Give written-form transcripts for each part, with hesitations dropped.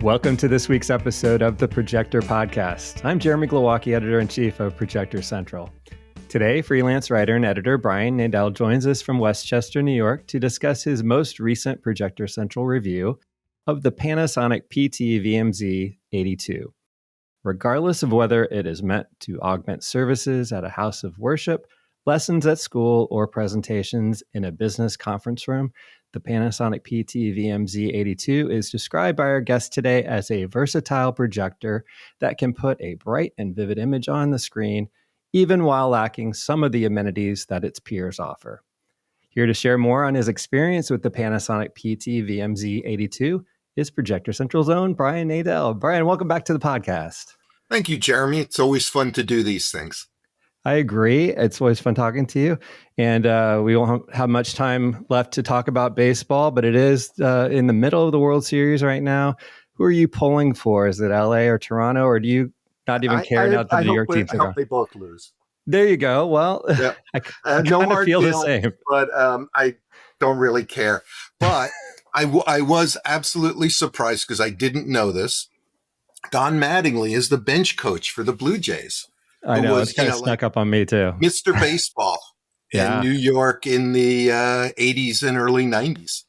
Welcome to this week's episode of the Projector Podcast. I'm Jeremy Glowacki, Editor-in-Chief of ProjectorCentral. Today, freelance writer and editor Brian Nadel joins us from Westchester, New York to discuss his most recent ProjectorCentral review of the Panasonic PT-VMZ82. Regardless of whether it is meant to augment services at a house of worship, lessons at school, or presentations in a business conference room, the Panasonic PT-VMZ82 is described by our guest today as a versatile projector that can put a bright and vivid image on the screen, even while lacking some of the amenities that its peers offer. Here to share more on his experience with the Panasonic PT-VMZ82 is Projector Central's own Brian Nadel. Brian, welcome back to the podcast. Thank you, Jeremy. It's always fun to do these things. I agree. It's always fun talking to you. And we won't have much time left to talk about baseball, but it is in the middle of the World Series right now. Who are you pulling for? Is it LA or Toronto, or do you not even care now that the New York teams are I gone? hope they both lose. There you go. Well, yeah. I kind of feel the same. But I don't really care. But I was absolutely surprised because I didn't know this. Don Mattingly is the bench coach for the Blue Jays. I know, it's kind of snuck up on me too. Mr. Baseball in New York in the 80s and early 90s.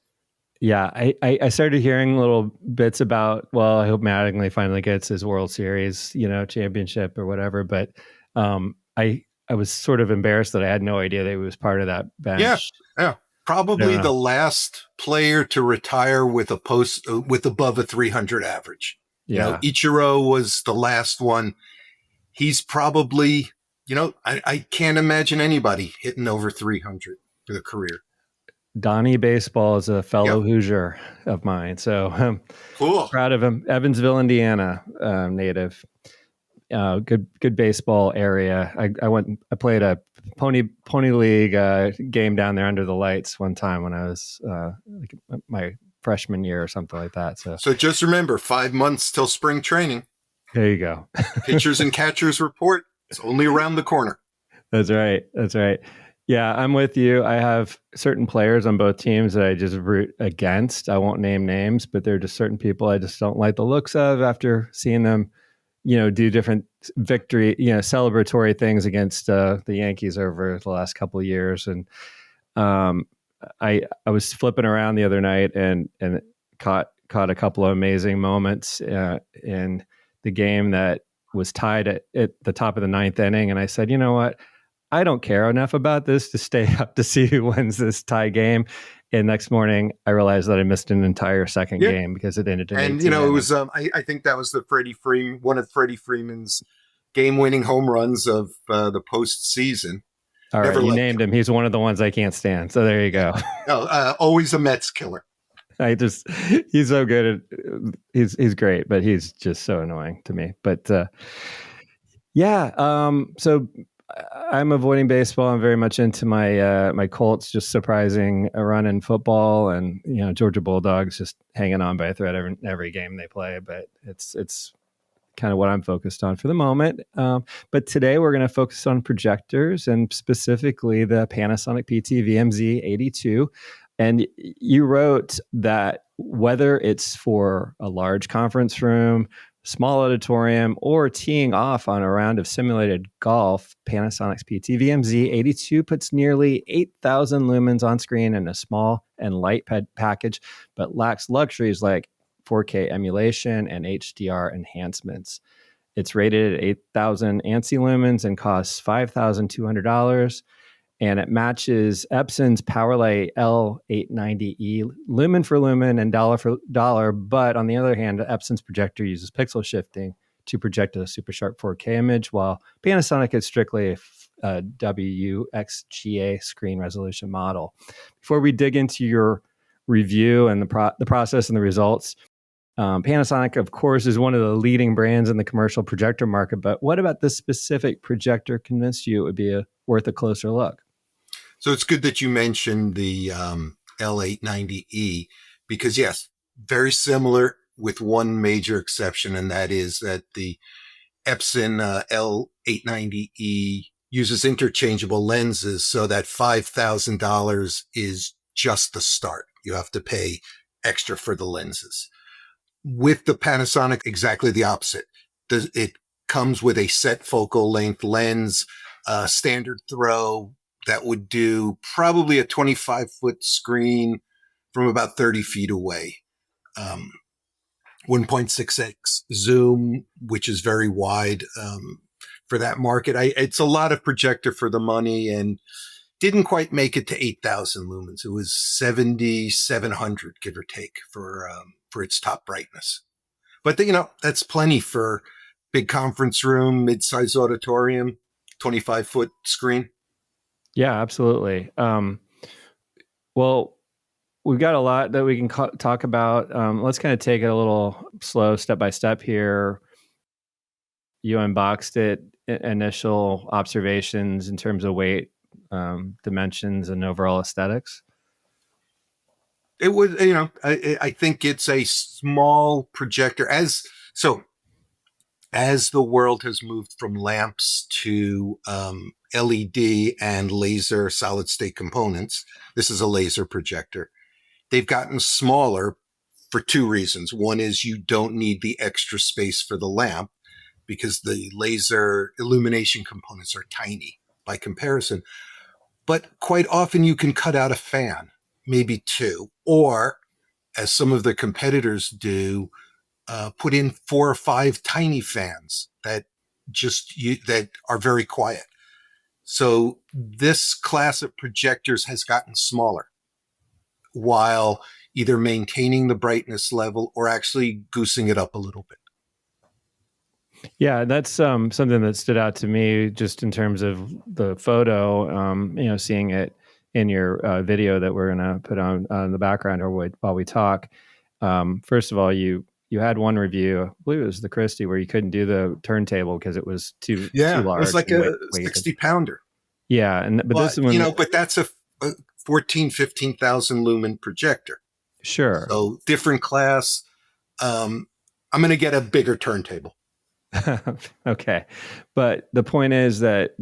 Yeah, I started hearing little bits about, well, I hope Mattingly finally gets his World Series, championship or whatever. But I was sort of embarrassed that I had no idea that he was part of that bench. Yeah. Probably the last player to retire with with above a 300 average. Yeah. Ichiro was the last one. He's probably, I can't imagine anybody hitting over 300 for the career. Donnie Baseball is a fellow Hoosier of mine, so I'm proud of him. Evansville, Indiana, native. Good baseball area. I played a pony league game down there under the lights one time when I was my freshman year or something like that. So just remember, 5 months till spring training. There you go. Pitchers and catchers report. It's only around the corner. That's right. Yeah, I'm with you. I have certain players on both teams that I just root against. I won't name names, but they're just certain people I just don't like the looks of after seeing them, do different victory, celebratory things against the Yankees over the last couple of years. And I was flipping around the other night and caught a couple of amazing moments in the game that was tied at the top of the ninth inning. And I said, you know what? I don't care enough about this to stay up to see who wins this tie game. And next morning, I realized that I missed an entire second game because it ended in 18. And, it was, I think that was one of Freddie Freeman's game-winning home runs of the postseason. All right, you named him. He's one of the ones I can't stand. So there you go. Always a Mets killer. He's so good he's great, but he's just so annoying to me. But so I'm avoiding baseball. I'm very much into my Colts just surprising a run in football, and Georgia Bulldogs just hanging on by a thread every game they play. But it's kind of what I'm focused on for the moment. But today we're going to focus on projectors and specifically the Panasonic PT-VMZ82. And you wrote that whether it's for a large conference room, small auditorium, or teeing off on a round of simulated golf, Panasonic's PT-VMZ82 puts nearly 8,000 lumens on screen in a small and light package, but lacks luxuries like 4K emulation and HDR enhancements. It's rated at 8,000 ANSI lumens and costs $5,200. And it matches Epson's PowerLight L890E lumen for lumen and dollar for dollar. But on the other hand, Epson's projector uses pixel shifting to project a super sharp 4K image, while Panasonic is strictly a WXGA screen resolution model. Before we dig into your review and the process and the results, Panasonic, of course, is one of the leading brands in the commercial projector market. But what about this specific projector convinced you it would be worth a closer look? So it's good that you mentioned the L890E because, yes, very similar with one major exception, and that is that the Epson L890E uses interchangeable lenses, so that $5,000 is just the start. You have to pay extra for the lenses. With the Panasonic, exactly the opposite. It comes with a set focal length lens, standard throw that would do probably a 25-foot screen from about 30 feet away. 1.6x zoom, which is very wide for that market. It's a lot of projector for the money, and didn't quite make it to 8,000 lumens. It was 7,700, give or take, for its top brightness. But that's plenty for big conference room, mid-size auditorium, 25-foot screen. Yeah, absolutely. Well, we've got a lot that we can talk about. Let's kind of take it a little slow, step by step here. You unboxed it, initial observations in terms of weight, dimensions, and overall aesthetics. It was, I think it's a small projector. As the world has moved from lamps to LED and laser solid state components, this is a laser projector. They've gotten smaller for two reasons. One is you don't need the extra space for the lamp because the laser illumination components are tiny by comparison. But quite often you can cut out a fan, maybe two, or as some of the competitors do, put in 4 or 5 tiny fans that are very quiet. So this class of projectors has gotten smaller, while either maintaining the brightness level or actually goosing it up a little bit. Yeah, that's something that stood out to me just in terms of the photo, seeing it in your video that we're going to put on the background while we talk. First of all, you had one review, I believe it was the Christie, where you couldn't do the turntable because it was too large. It was like a 60-pounder. Yeah, but this one, but that's a 15,000 lumen projector. Sure. So different class. I'm going to get a bigger turntable. Okay. But the point is that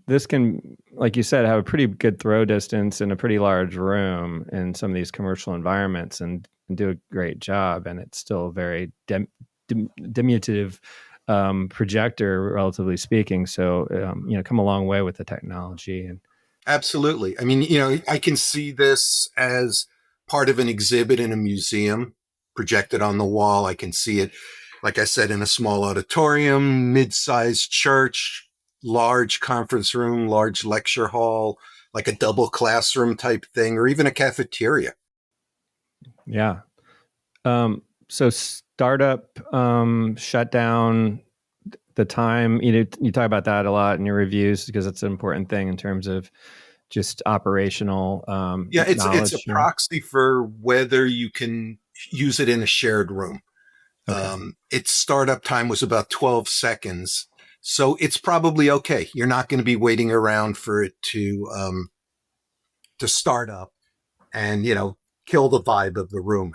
this can, like you said, have a pretty good throw distance in a pretty large room in some of these commercial environments and do a great job. And it's still a very diminutive projector, relatively speaking. So, come a long way with the technology. And absolutely. I mean, I can see this as part of an exhibit in a museum projected on the wall. I can see it, like I said, in a small auditorium, mid-sized church, large conference room, large lecture hall, like a double classroom type thing, or even a cafeteria. Yeah. So startup, shutdown, the time, you talk about that a lot in your reviews because it's an important thing in terms of just operational. It's a proxy for whether you can use it in a shared room. Okay. Its startup time was about 12 seconds. So it's probably okay. You're not going to be waiting around for it to start up and, kill the vibe of the room,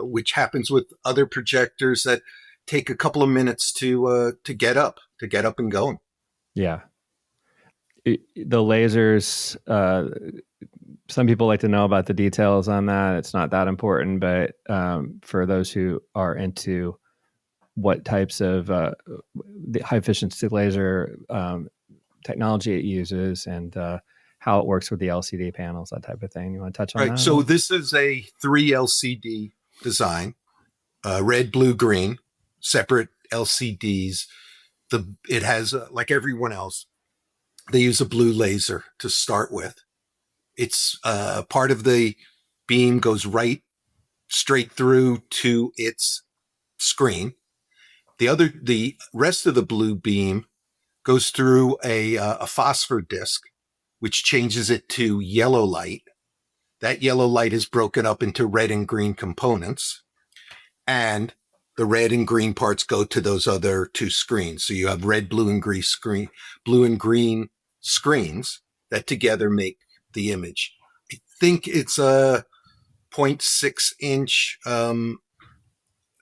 which happens with other projectors that take a couple of minutes to get up and going. Yeah. The lasers, some people like to know about the details on that. It's not that important, but for those who are into what types of the high efficiency laser technology it uses and how it works with the LCD panels, that type of thing. You want to touch on that? Right. So this is a 3 LCD design, red, blue, green, separate LCDs. It has, like everyone else, they use a blue laser to start with. It's part of the beam goes straight through to its screen. The rest of the blue beam goes through a phosphor disc, which changes it to yellow light. That yellow light is broken up into red and green components, and the red and green parts go to those other two screens. So you have red, blue, and green screens that together make the image. I think it's a 0.6 inch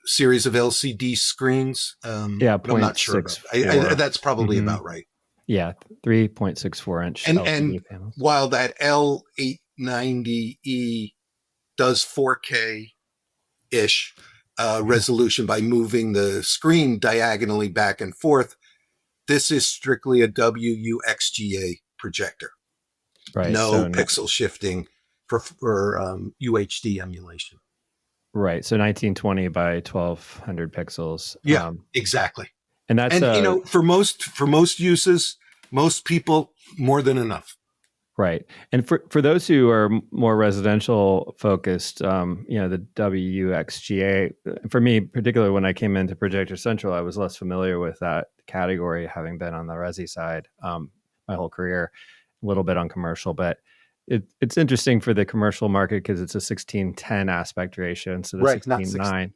series of LCD screens. Yeah, But I'm not sure about 0.64. that's probably about right. Yeah, 3.64 inch And LCD panels. while that L890E does 4K ish resolution by moving the screen diagonally back and forth, this is strictly a WUXGA projector. Right. No pixel shifting for UHD emulation. Right. So 1920 by 1200 pixels. Yeah, exactly. And that's for most uses, most people, more than enough. Right. And for those who are more residential focused, the WUXGA, for me, particularly when I came into ProjectorCentral, I was less familiar with that category, having been on the resi side my whole career, a little bit on commercial. But it's interesting for the commercial market because it's a 16:10 aspect ratio instead of 16:9.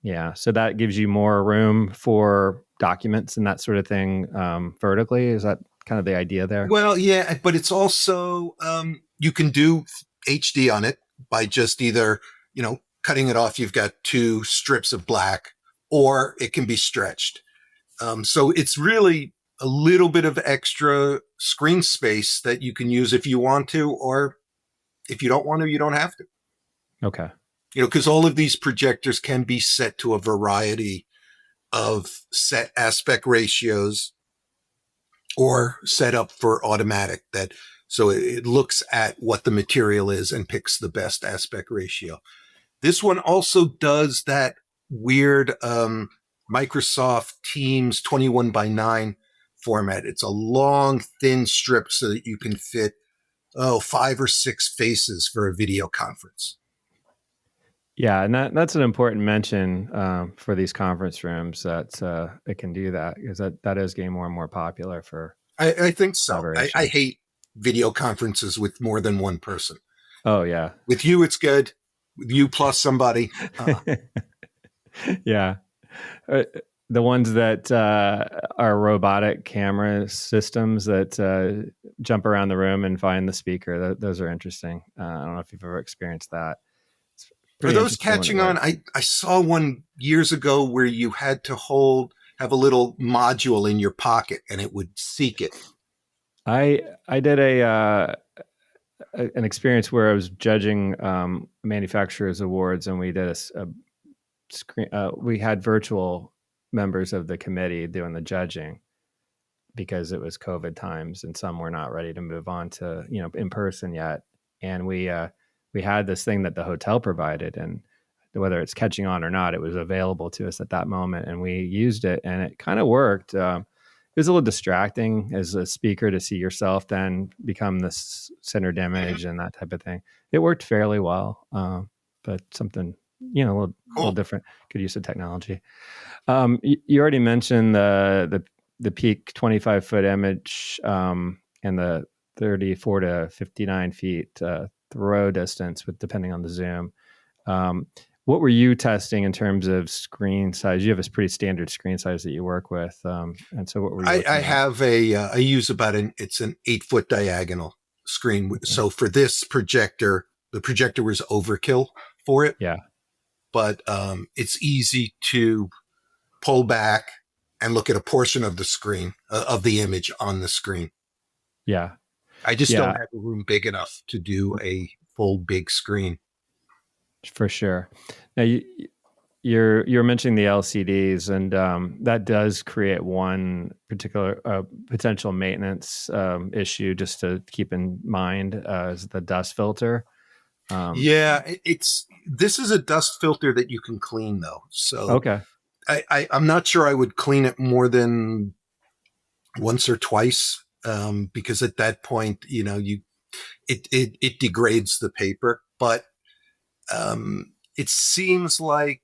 Yeah. So that gives you more room for documents and that sort of thing vertically. Is that kind of the idea there? Well, yeah, but it's also you can do HD on it by just either cutting it off. You've got 2 strips of black, or it can be stretched. So it's really a little bit of extra screen space that you can use if you want to, or if you don't want to, you don't have to. Okay. Because all of these projectors can be set to a variety of set aspect ratios, or set up for automatic, so it looks at what the material is and picks the best aspect ratio. This one also does that weird Microsoft Teams 21:9 format. It's a long, thin strip so that you can fit 5 or 6 faces for a video conference. Yeah, and that's an important mention for these conference rooms, that it can do that, because that is getting more and more popular for. I think so. I hate video conferences with more than one person. Oh yeah. With you, it's good. With you plus somebody. Yeah. The ones that are robotic camera systems that jump around the room and find the speaker. Those are interesting. I don't know if you've ever experienced that. Are those catching on? I saw one years ago where you had to have a little module in your pocket and it would seek it. I did an experience where I was judging manufacturers awards, and we did a screen. We had virtual members of the committee doing the judging because it was COVID times and some were not ready to move on to in person yet, and we had this thing that the hotel provided, and whether it's catching on or not, it was available to us at that moment, and we used it, and it kind of worked. It was a little distracting as a speaker to see yourself then become this centered image and that type of thing. It worked fairly well, but something a little different. Good use of technology. You already mentioned the peak 25-foot image and the 34 to 59 feet throw distance, depending on the zoom. What were you testing in terms of screen size? You have a pretty standard screen size that you work with, and so what were you? I have I use it's an 8-foot diagonal screen. Okay. So for this projector, the projector was overkill for it. Yeah, but it's easy to pull back and look at a portion of the screen of the image on the screen. Yeah. I just don't have a room big enough to do a full big screen. For sure. Now you're mentioning the LCDs, and that does create one particular potential maintenance issue just to keep in mind is the dust filter. This is a dust filter that you can clean though. So okay. I'm not sure I would clean it more than once or twice. Because at that point, it degrades the paper, but it seems like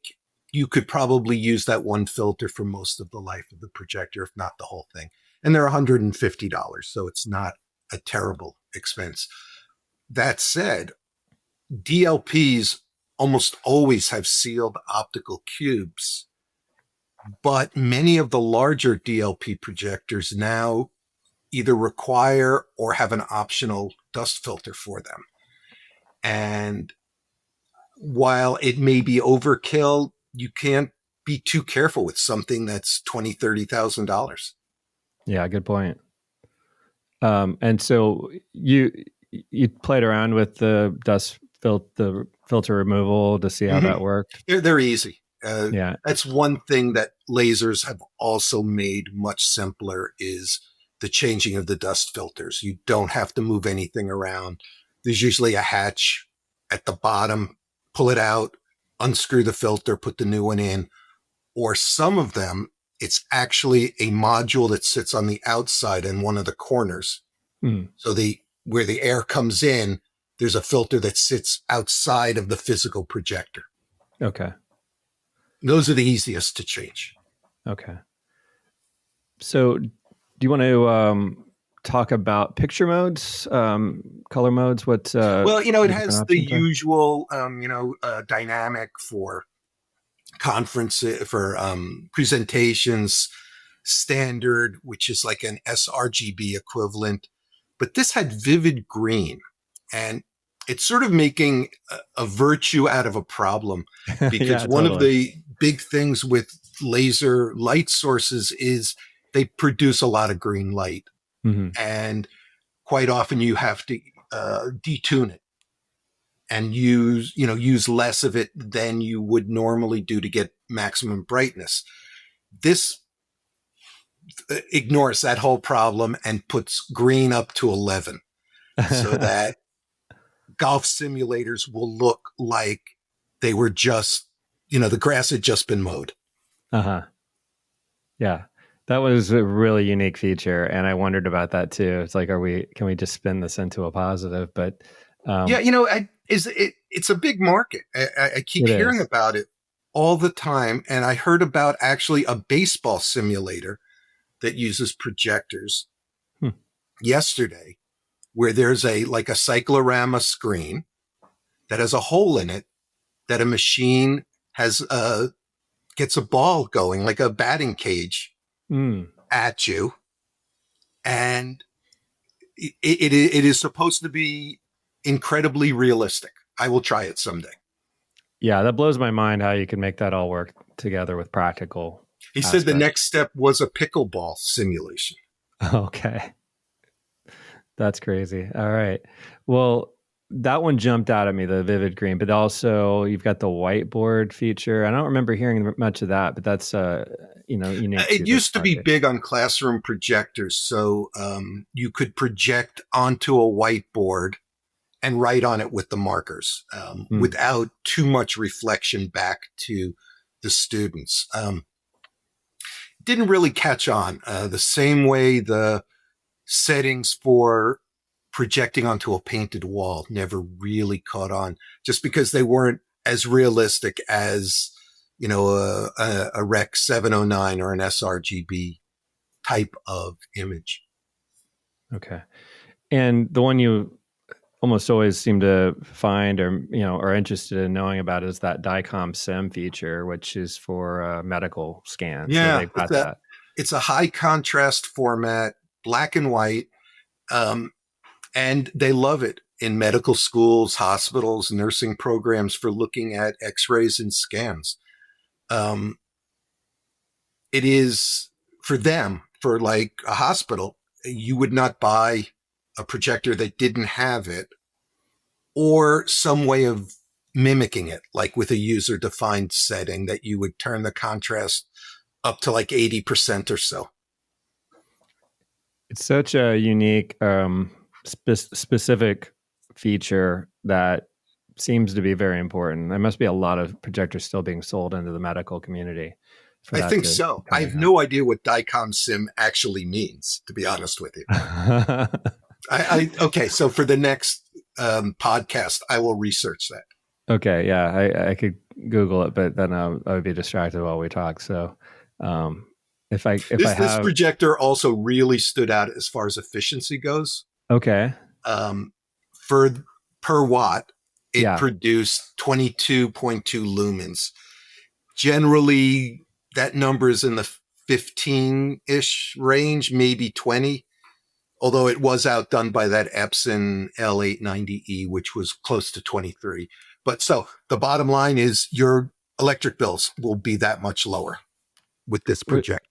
you could probably use that one filter for most of the life of the projector, if not the whole thing. And they're $150, so it's not a terrible expense. That said, DLPs almost always have sealed optical cubes, but many of the larger DLP projectors now either require or have an optional dust filter for them. And while it may be overkill, you can't be too careful with something that's $20,000-$30,000. Yeah, good point. And so you played around with the the filter removal to see how Mm-hmm. that worked. They're easy. Yeah. That's one thing that lasers have also made much simpler is the changing of the dust filters. You don't have to move anything around. There's usually a hatch at the bottom. Pull it out, unscrew the filter, put the new one in. Or some of them, it's actually a module that sits on the outside in one of the corners. Mm. So where the air comes in, there's a filter that sits outside of the physical projector. Okay. Those are the easiest to change. Okay. So do you want to talk about picture modes, color modes? Well, it has the options are? usual, dynamic for presentations, standard, which is like an sRGB equivalent. But this had vivid green, and it's sort of making a virtue out of a problem, because Yeah, one of totally. the big things with laser light sources is they produce a lot of green light. Mm-hmm. And quite often you have to detune it and use less of it than you would normally do to get maximum brightness. This ignores that whole problem and puts green up to 11 so that golf simulators will look like they were just, the grass had just been mowed. Uh-huh. Yeah. That was a really unique feature, and I wondered about that too. It's like, can we just spin this into a positive? But Yeah, it's a big market. I keep hearing about it all the time, and I heard about actually a baseball simulator that uses projectors yesterday, where there's a cyclorama screen that has a hole in it that a machine has gets a ball going like a batting cage at you, and it is supposed to be incredibly realistic. I will try it someday. Yeah, that blows my mind how you can make that all work together with practical. He said the next step was a pickleball simulation. Okay. That's crazy. All right. Well, that one jumped out at me, the vivid green, but also you've got the whiteboard feature. I don't remember hearing much of that, but that's unique. It used to be big on classroom projectors, so you could project onto a whiteboard and write on it with the markers without too much reflection back to the students. Didn't really catch on the same way the settings for projecting onto a painted wall never really caught on, just because they weren't as realistic as a Rec 709 or an sRGB type of image. Okay. And the one you almost always seem to find or are interested in knowing about is that DICOM sim feature, which is for medical scans. Yeah, so they've got that. It's a high contrast format, black and white, and they love it in medical schools, hospitals, nursing programs for looking at x-rays and scans. It is for them, for like a hospital, you would not buy a projector that didn't have it or some way of mimicking it, like with a user defined setting that you would turn the contrast up to like 80% or so. It's such a unique, specific feature that seems to be very important. There must be a lot of projectors still being sold into the medical community. I think so. I have no idea what DICOM sim actually means, to be honest with you. Okay, so for the next podcast, I will research that. Okay, yeah, I could Google it, but then I would be distracted while we talk. So this projector also really stood out as far as efficiency goes. Okay. Per watt, it produced 22.2 lumens. Generally, that number is in the 15-ish range, maybe 20. Although it was outdone by that Epson L890E, which was close to 23. But so the bottom line is you're electric bills will be that much lower with this projector.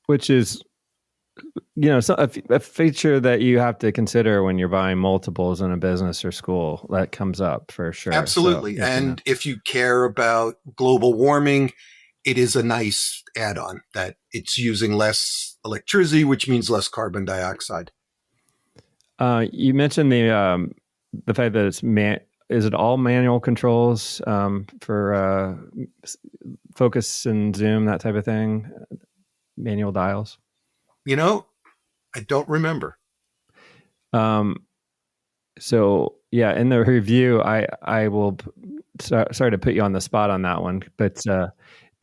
Which is, so a feature that you have to consider when you're buying multiples in a business or school. That comes up for sure. Absolutely. So, and if you care about global warming, it is a nice add-on that it's using less electricity, which means less carbon dioxide. You mentioned the fact that it's is it all manual controls for focus and zoom, that type of thing? Manual dials? I don't remember. So yeah, in the review, I will. Sorry to put you on the spot on that one, but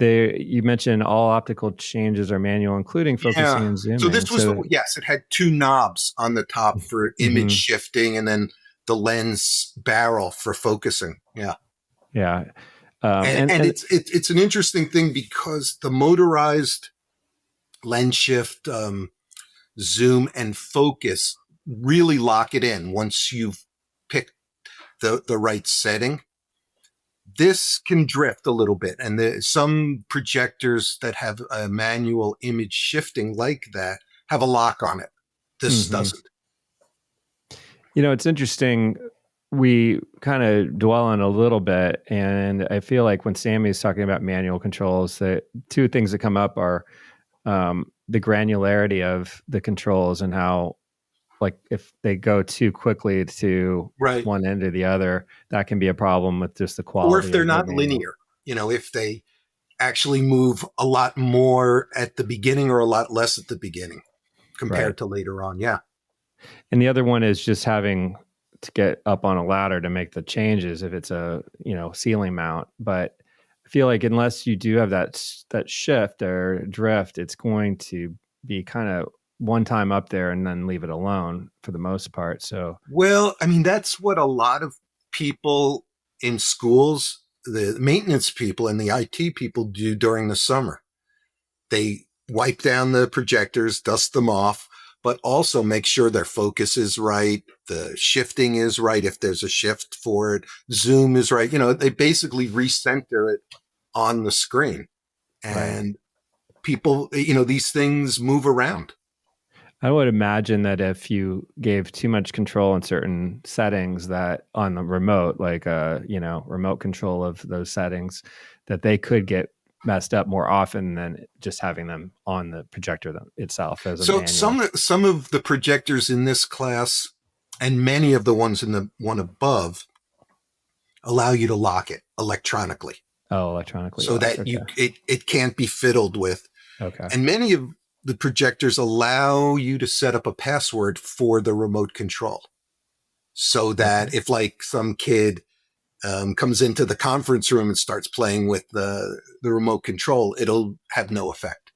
you mentioned all optical changes are manual, including focusing and zooming. So this was yes, it had two knobs on the top for image shifting, and then the lens barrel for focusing. Yeah. And it's an interesting thing because the motorized lens shift, zoom, and focus really lock it in once you've picked the right setting. This can drift a little bit, and some projectors that have a manual image shifting like that have a lock on it. This doesn't. It's interesting. We kind of dwell on a little bit, and I feel like when Sammy's talking about manual controls, the two things that come up are the granularity of the controls and how, like, if they go too quickly to one end or the other, that can be a problem with just the quality. Or if they're not linear, if they actually move a lot more at the beginning or a lot less at the beginning compared to later on. Yeah. And the other one is just having to get up on a ladder to make the changes if it's a, ceiling mount. But I feel like unless you do have that shift or drift, it's going to be kind of one time up there and then leave it alone for the most part. So, well, I mean, that's what a lot of people in schools, the maintenance people and the IT people do during the summer. They wipe down the projectors, dust them off, but also make sure their focus is right. The shifting is right. If there's a shift for it, zoom is right. They basically recenter it on the screen, and people, these things move around. I would imagine that if you gave too much control in certain settings, that on the remote, like remote control of those settings, that they could get messed up more often than just having them on the projector itself as a manual. Some of the projectors in this class and many of the ones in the one above allow you to lock it electronically. Oh, electronically. So that it can't be fiddled with. Okay. And many of the projectors allow you to set up a password for the remote control, so that if like some kid comes into the conference room and starts playing with the remote control, it'll have no effect.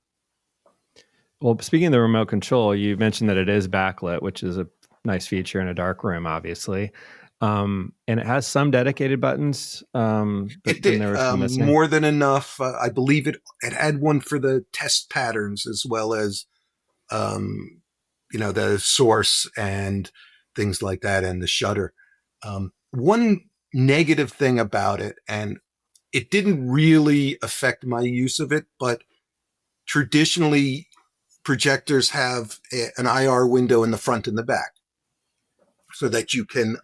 Well, speaking of the remote control, you mentioned that it is backlit, which is a nice feature in a dark room, obviously. And it has some dedicated buttons. It did more than enough. I believe it had one for the test patterns as well as, the source and things like that, and the shutter. One negative thing about it, and it didn't really affect my use of it, but traditionally projectors have an IR window in the front and the back so that you can,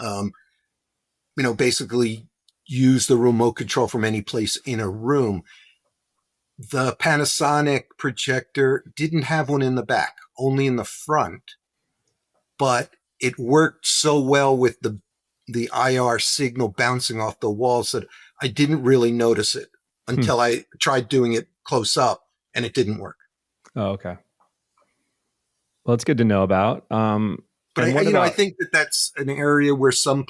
basically use the remote control from any place in a room. The Panasonic projector didn't have one in the back, only in the front, but it worked so well with the IR signal bouncing off the walls that I didn't really notice it until I tried doing it close up, and it didn't work. Oh, okay. Well, it's good to know about. But I think that's an area where some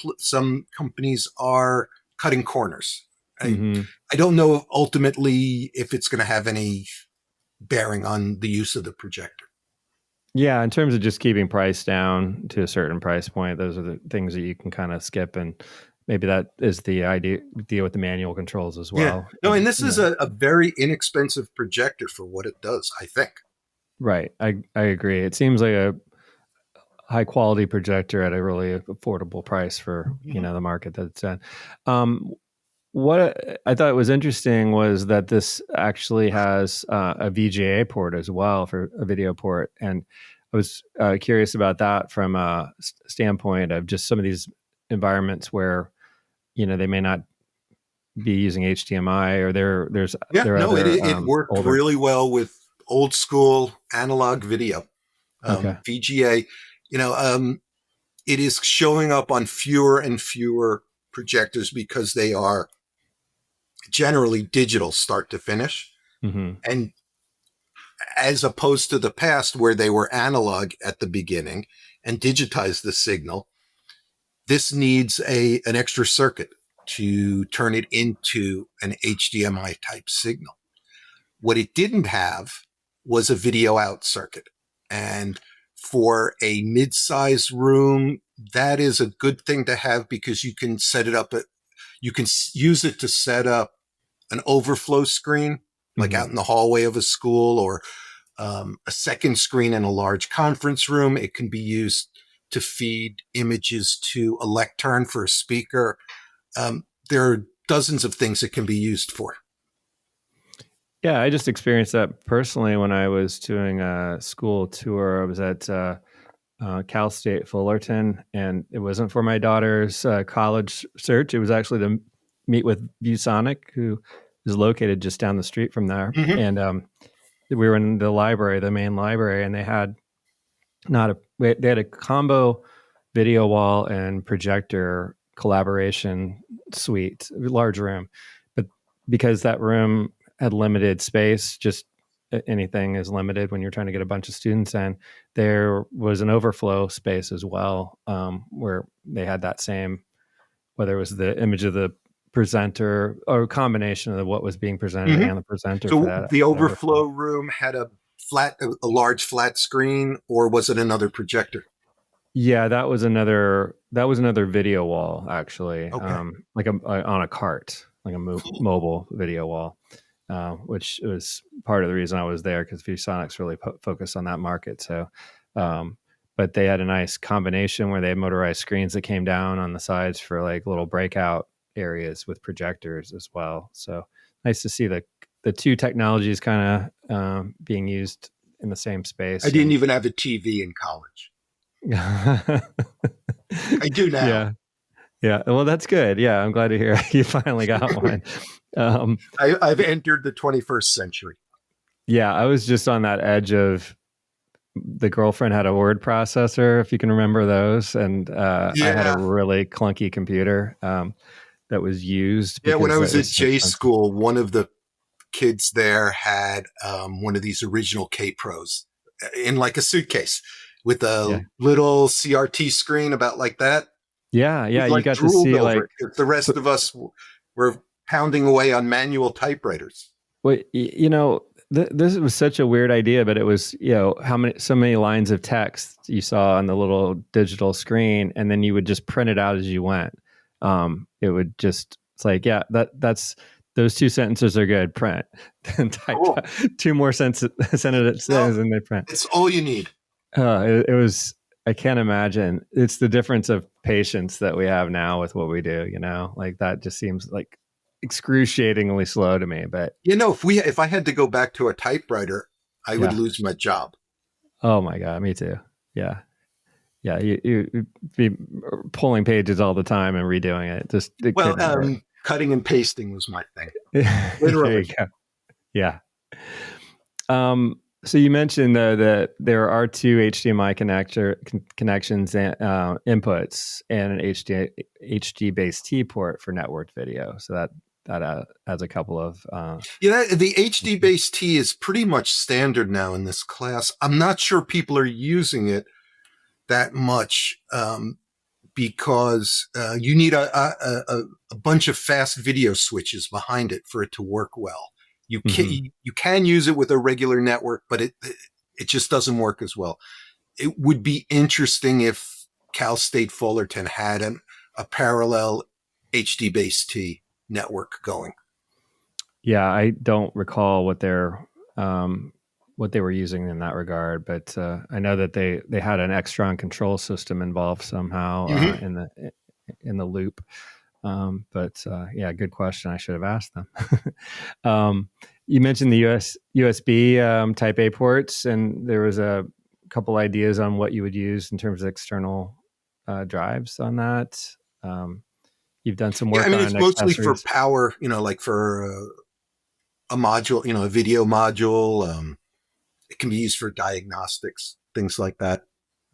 companies are cutting corners. I don't know ultimately if it's going to have any bearing on the use of the projector. Yeah, in terms of just keeping price down to a certain price point, those are the things that you can kind of skip, and maybe that is the idea with the manual controls as well. Yeah. No, and this is a very inexpensive projector for what it does, I think. Right. I agree. It seems like a high quality projector at a really affordable price for, the market that it's in. what I thought was interesting was that this actually has a VGA port as well for a video port, and I was curious about that from a standpoint of just some of these environments where they may not be using HDMI, or Yeah, there are no, it other it worked older. really well with old school analog video. Okay. VGA, it is showing up on fewer and fewer projectors because they are generally digital start to finish. Mm-hmm. And as opposed to the past where they were analog at the beginning and digitized the signal, this needs an extra circuit to turn it into an HDMI type signal. What it didn't have was a video out circuit. And for a mid-size room, that is a good thing to have because you can set it up. You can use it to set up an overflow screen, like out in the hallway of a school, or a second screen in a large conference room. It can be used to feed images to a lectern for a speaker. There are dozens of things it can be used for. Yeah, I just experienced that personally when I was doing a school tour. I was at Cal State Fullerton, and it wasn't for my daughter's college search. It was actually to meet with ViewSonic, who is located just down the street from there. Mm-hmm. And we were in the library, the main library, and they had they had a combo video wall and projector collaboration suite, large room, but because that room had limited space, just anything is limited when you're trying to get a bunch of students in. There was an overflow space as well, where they had that same, whether it was the image of the presenter or a combination of what was being presented and the presenter. So for that the overflow room had a large flat screen, or was it another projector? Yeah, that was another video wall, actually. Okay. Like on a cart, like a mobile video wall. Which was part of the reason I was there, because ViewSonic's really focused on that market. So, but they had a nice combination where they had motorized screens that came down on the sides for like little breakout areas with projectors as well. So nice to see the two technologies kind of being used in the same space. I didn't even have a TV in college. I do now. Yeah. Yeah. Well, that's good. Yeah. I'm glad to hear you finally got one. I've entered the 21st century. Yeah. I was just on that edge of, the girlfriend had a word processor, if you can remember those. And I had a really clunky computer that was used. Yeah. When I was at J school, one of the kids there had one of these original K-Pros in like a suitcase with a little CRT screen about like that. Yeah, yeah, you got to see like the rest of us were pounding away on manual typewriters. Well, this was such a weird idea, but it was, so many lines of text you saw on the little digital screen, and then you would just print it out as you went. It would just, it's like, yeah, that's those two sentences are good. Print, and type two more sentences, and they print. It's all you need. It was. I can't imagine. It's the difference of patience that we have now with what we do, like that just seems like excruciatingly slow to me. But if I had to go back to a typewriter, I would lose my job. Oh my God. Me too. Yeah. Yeah. You be pulling pages all the time and redoing it. Cutting and pasting was my thing. Literally. Yeah. So you mentioned that there are two HDMI connections and inputs, and an HD-based port for networked video. So that adds a couple of the HD-based T is pretty much standard now in this class. I'm not sure people are using it that much because you need a bunch of fast video switches behind it for it to work well. You can use it with a regular network, but it just doesn't work as well. It would be interesting if Cal State Fullerton had a parallel HD-based T network going. Yeah, I don't recall what they were using in that regard, but I know that they had an Extron control system involved somehow in the loop. But yeah, good question. I should have asked them. You mentioned the USB Type A ports, and there was a couple ideas on what you would use in terms of external drives on that. You've done some Yeah, I work mean, on it's mostly for accessories. power, like for a module, a video module. It can be used for diagnostics, things like that.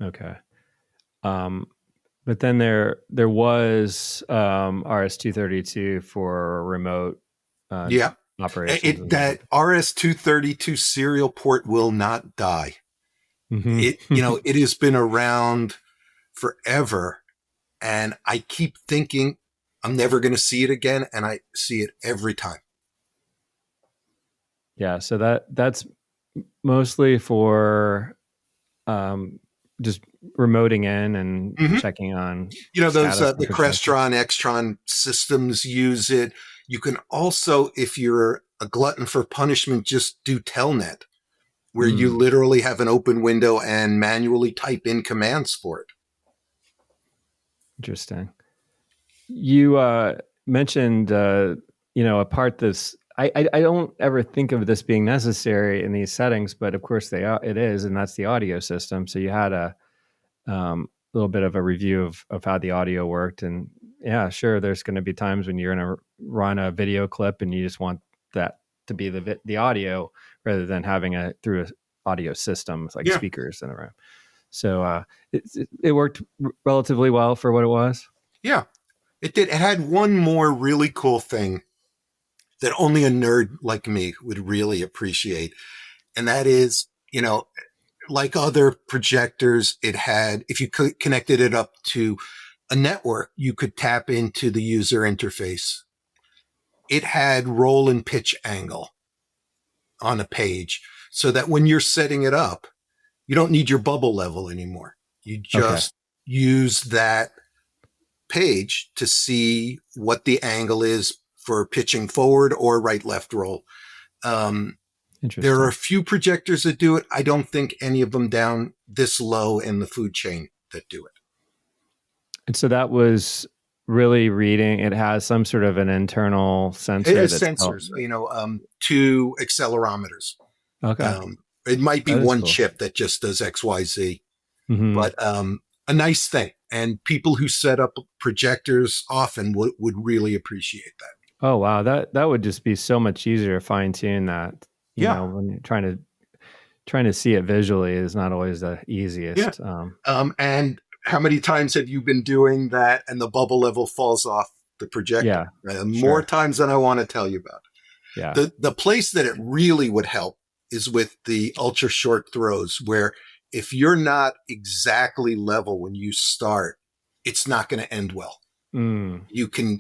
Okay. Um, but then there was RS-232 for remote uh, Yeah. operations. That RS-232 serial port will not die. Mm-hmm. It has been around forever, and I keep thinking I'm never going to see it again, and I see it every time. Yeah, so that's mostly for just remoting in and checking on Those status the infrastructure. Crestron, Extron systems use it. You can also, if you're a glutton for punishment, just do Telnet, where you literally have an open window and manually type in commands for it. Interesting. You mentioned, a part this. I don't ever think of this being necessary in these settings, but of course it is, and that's the audio system. So you had a little bit of a review of how the audio worked, and yeah, sure, there's going to be times when you're going to run a video clip and you just want that to be the audio rather than having a through a audio system like Yeah. speakers in a room. So it worked relatively well for what it was. Yeah, it did. It had one more really cool thing that only a nerd like me would really appreciate. And that is, like other projectors, it had, if you connected it up to a network, you could tap into the user interface. It had roll and pitch angle on a page so that when you're setting it up, you don't need your bubble level anymore. You Okay. just use that page to see what the angle is for pitching forward or right left roll. There are a Interesting. few projectors that do it. I don't think any of them down this low in the food chain that do it. And so that was really reading. It has some sort of an internal It sensor has that's sensors, two accelerometers. okay. It might be That is one cool. chip that just does XYZ, Mm-hmm. but a nice thing. And people who set up projectors often would really appreciate that. Oh wow, that would just be so much easier to fine tune that. Yeah. When you're trying to see it visually is not always the Yeah. easiest. And how many times have you been doing that and the bubble level falls off the projector? Yeah, More sure. times than I want to tell you about. Yeah. The place that it really would help is with the ultra short throws, where if you're not exactly level when you start, it's not going to end well. You can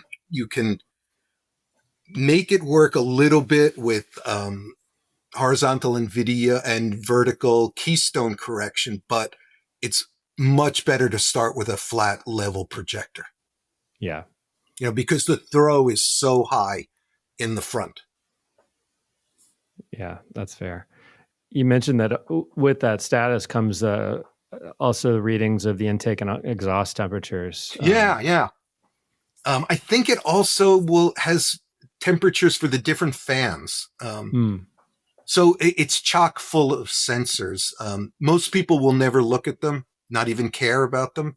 make it work a little bit with horizontal and video and vertical keystone correction, but it's much better to start with a flat level projector. Yeah. Because the throw is so high in the front. Yeah, that's fair. You mentioned that with that status comes also the readings of the intake and exhaust temperatures. Yeah. I think it also has temperatures for the different fans. So it's chock full of sensors. Most people will never look at them, not even care about them.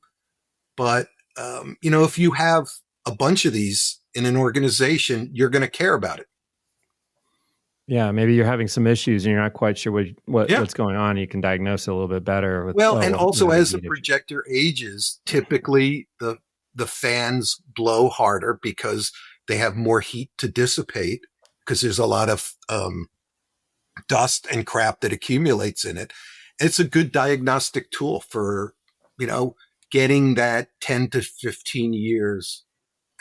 But, if you have a bunch of these in an organization, you're going to care about it. Yeah, maybe you're having some issues and you're not quite sure Yeah. what's going on. You can diagnose it a little bit better. And also that'd as be the different. projector ages, typically the fans blow harder because they have more heat to dissipate because there's a lot of dust and crap that accumulates in it. It's a good diagnostic tool for, getting that 10 to 15 years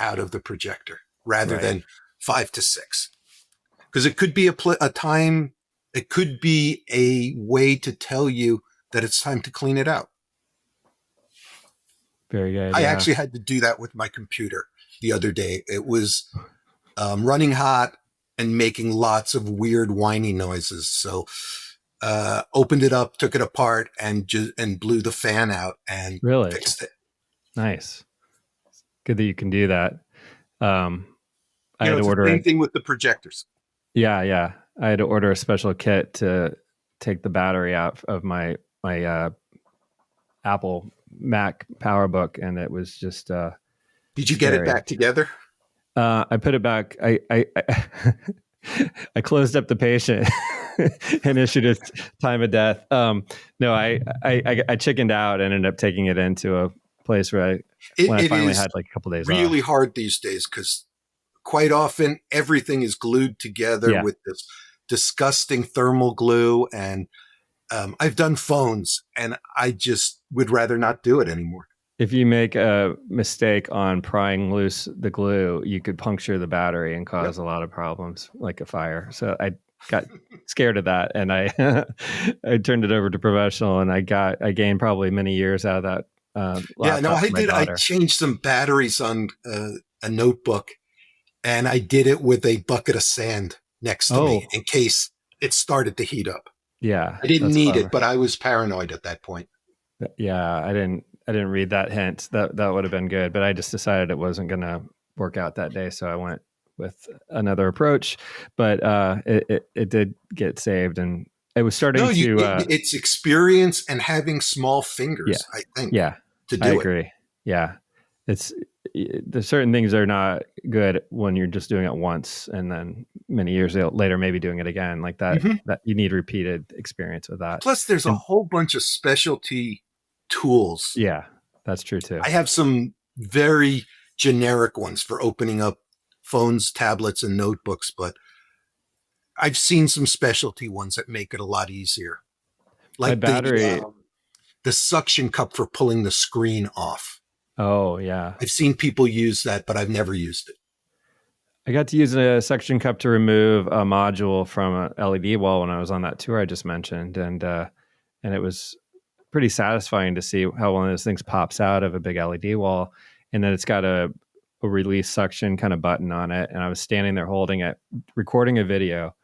out of the projector rather than 5 to 6. Because it could be a time, it could be a way to tell you that it's time to clean it out. Very good. I actually had to do that with my computer the other day. It was running hot and making lots of weird whiny noises. So opened it up, took it apart, and blew the fan out and really fixed it. nice. Good that you can do that. Um, I You had know, to it's the order same it. thing with the projectors. Yeah, yeah. I had to order a special kit to take the battery out of my Apple Mac PowerBook, and it was just Did you get it scary. back together? I put it back. I closed up the patient and issued a time of death. No, I chickened out and ended up taking it into a place where when I It finally is had like a couple days really off. hard these days because quite often everything is glued together Yeah. with this disgusting thermal glue. And I've done phones, and I just would rather not do it anymore. If you make a mistake on prying loose the glue, you could puncture the battery and cause Yep. a lot of problems, like a fire. So I got scared of that, and I I turned it over to professional, and I gained probably many years out of that Yeah, no, laptop I for my did. I daughter. changed some batteries on a notebook, and I did it with a bucket of sand next to me Oh, in case it started to heat up. yeah, I didn't that's need it, clever. but I was paranoid at that point. Yeah, I didn't read that hint. That would have been good, but I just decided it wasn't going to work out that day, so I went with another approach. But it did get saved, and it was starting No, to it's experience and having small yeah, fingers, I think, yeah, to I do it. agree. Yeah, it's there's certain things are not good when you're just doing it once, and then many years later maybe doing it again like that. Mhm. That you need repeated experience with that. Plus, there's a And whole bunch of specialty tools. yeah, that's true too. I have some very generic ones for opening up phones, tablets, and notebooks, but I've seen some specialty ones that make it a lot easier, My like battery. the suction cup for pulling the screen off. Oh yeah, I've seen people use that, but I've never used it. I got to use a suction cup to remove a module from an LED wall when I was on that tour I just mentioned, and it was pretty satisfying to see how one of those things pops out of a big LED wall, and then it's got a release suction kind of button on it. And I was standing there holding it, recording a video,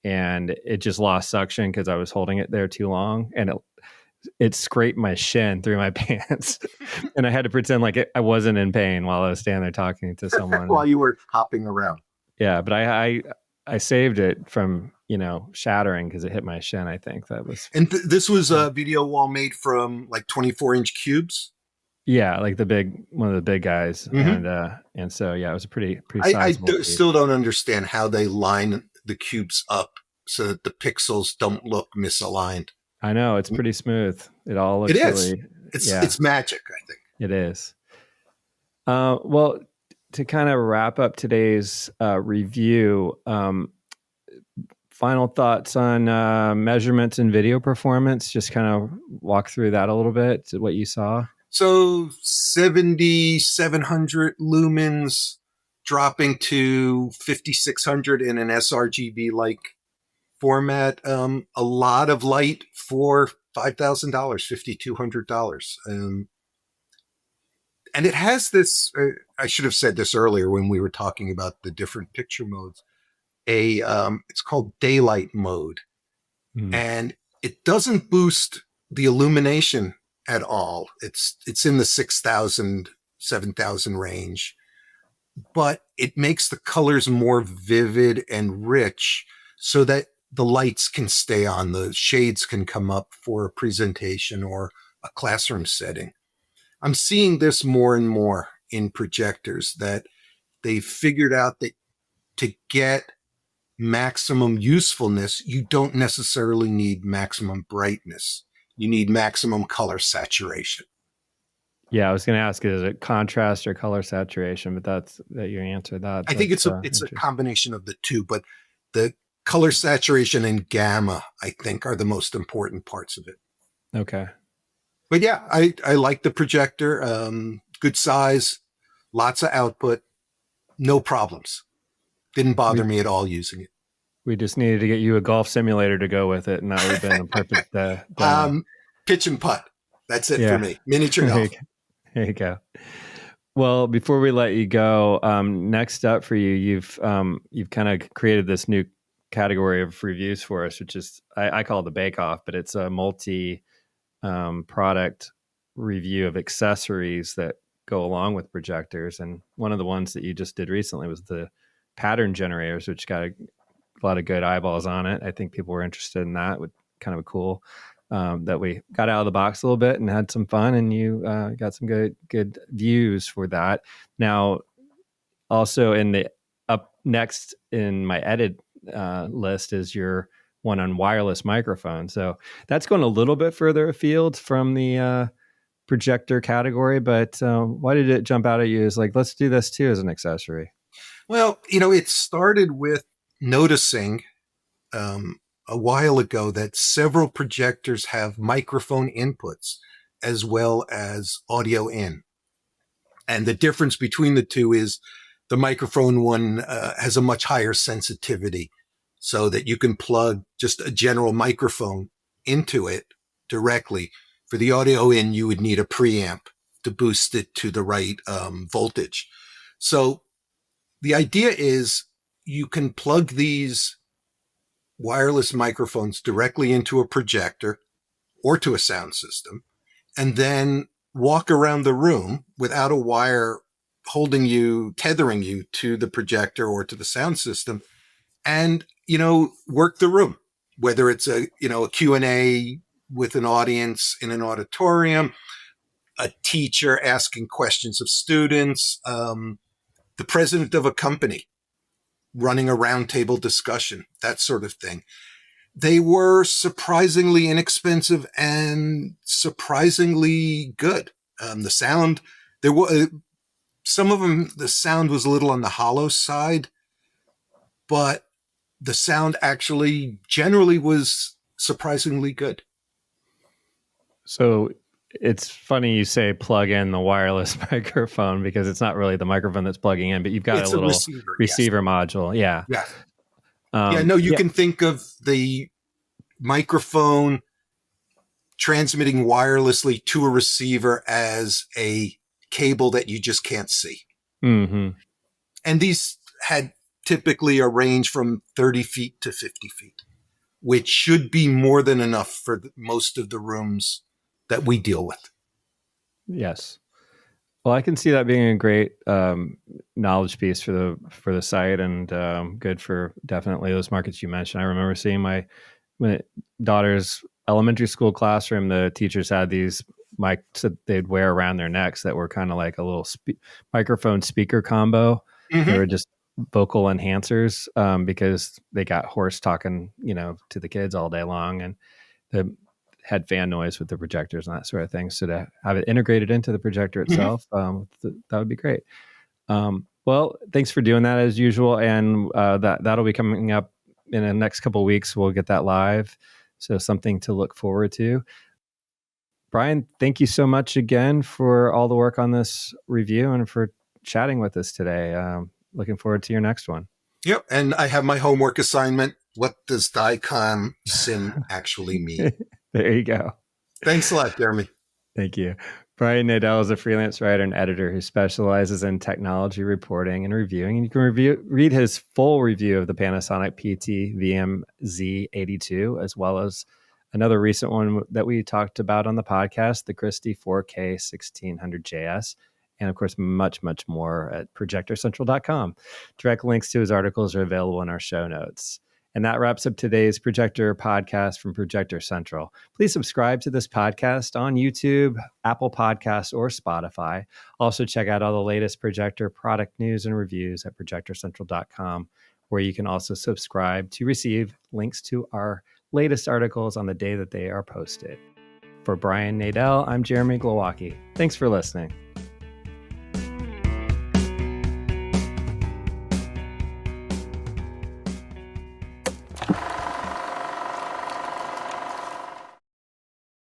and it just lost suction because I was holding it there too long, and it scraped my shin through my pants, and I had to pretend like I wasn't in pain while I was standing there talking to someone. While you were hopping around. Yeah, but I saved it from shattering because it hit my shin. I think that was And this was a video wall made from like 24-inch cubes. yeah, like one of the big guys, Mm-hmm. and so yeah, it was a pretty sizable piece. Still don't understand how they line the cubes up so that the pixels don't look misaligned. I know it's pretty smooth. It all It looks is. really yeah, It's magic, I think. it is. Well, to kind of wrap up today's review, final thoughts on measurements and video performance. Just kind of walk through that a little bit. What you saw. So 7,700 lumens dropping to 5,600 in an sRGB like format. A lot of light for $5,000, $5,200. And it has this, I should have said this earlier when we were talking about the different picture modes. It's called daylight mode. Mm. And it doesn't boost the illumination at all. It's in the 6,000, 7,000 range, but it makes the colors more vivid and rich so that the lights can stay on, the shades can come up for a presentation or a classroom setting. I'm seeing this more and more in projectors, that they've figured out that to get maximum usefulness, you don't necessarily need maximum brightness. You need maximum color saturation. Yeah, I was going to ask, is it contrast or color saturation? But that you answered that. I think it's a combination of the two, but the color saturation and gamma, I think, are the most important parts of it. Okay. But yeah, I like the projector. Good size, lots of output, no problems. Didn't bother me at all using it. We just needed to get you a golf simulator to go with it, and that would have been a perfect demo. Pitch and putt. That's it for me. Miniature golf. There you go. Well, before we let you go, next up for you, you've kind of created this new category of reviews for us, which is I call it the Bake Off, but it's a multi product review of accessories that go along with projectors. And one of the ones that you just did recently was the pattern generators, which got a lot of good eyeballs on it. I think people were interested in that. With kind of a cool that we got out of the box a little bit and had some fun, and you got some good views for that. Now, also in the up next in my edit list is your one on wireless microphone. So that's going a little bit further afield from the projector category, but why did it jump out at you as like, let's do this too as an accessory? Well, it started with noticing a while ago that several projectors have microphone inputs as well as audio in. And the difference between the two is the microphone one has a much higher sensitivity, so that you can plug just a general microphone into it directly. For the audio in, you would need a preamp to boost it to the right voltage. So the idea is you can plug these wireless microphones directly into a projector or to a sound system, and then walk around the room without a wire tethering you to the projector or to the sound system, and, work the room, whether it's a Q&A with an audience in an auditorium, a teacher asking questions of students, the president of a company running a roundtable discussion, that sort of thing. They were surprisingly inexpensive and surprisingly good. The sound, there were some of them, the sound was a little on the hollow side, but the sound actually generally was surprisingly good. So it's funny you say plug in the wireless microphone, because it's not really the microphone that's plugging in, but you've got a little receiver module. Yeah. Yeah. You can think of the microphone transmitting wirelessly to a receiver as a cable that you just can't see. Mm-hmm. And these had typically a range from 30 feet to 50 feet, which should be more than enough for most of the rooms that we deal with. Yes. Well, I can see that being a great knowledge piece for the site, and good for definitely those markets you mentioned. I remember seeing my daughter's elementary school classroom. The teachers had these mics that they'd wear around their necks that were kind of like a little microphone speaker combo. Mm-hmm. They were just vocal enhancers because they got hoarse talking, to the kids all day long, and they had fan noise with the projectors and that sort of thing. So to have it integrated into the projector itself, that would be great. Well, thanks for doing that as usual. And that'll be coming up in the next couple of weeks. We'll get that live. So something to look forward to. Brian, thank you so much again for all the work on this review and for chatting with us today. Looking forward to your next one. Yep. And I have my homework assignment. What does DICOM SIM actually mean? There you go. Thanks a lot, Jeremy. Thank you. Brian Nadel is a freelance writer and editor who specializes in technology reporting and reviewing. And you can read his full review of the Panasonic PT-VMZ82, as well as another recent one that we talked about on the podcast, the Christie 4K 1600JS. And of course, much, much more at ProjectorCentral.com. Direct links to his articles are available in our show notes. And that wraps up today's Projector podcast from Projector Central. Please subscribe to this podcast on YouTube, Apple Podcasts, or Spotify. Also, check out all the latest Projector product news and reviews at ProjectorCentral.com, where you can also subscribe to receive links to our latest articles on the day that they are posted. For Brian Nadel, I'm Jeremy Glowacki. Thanks for listening.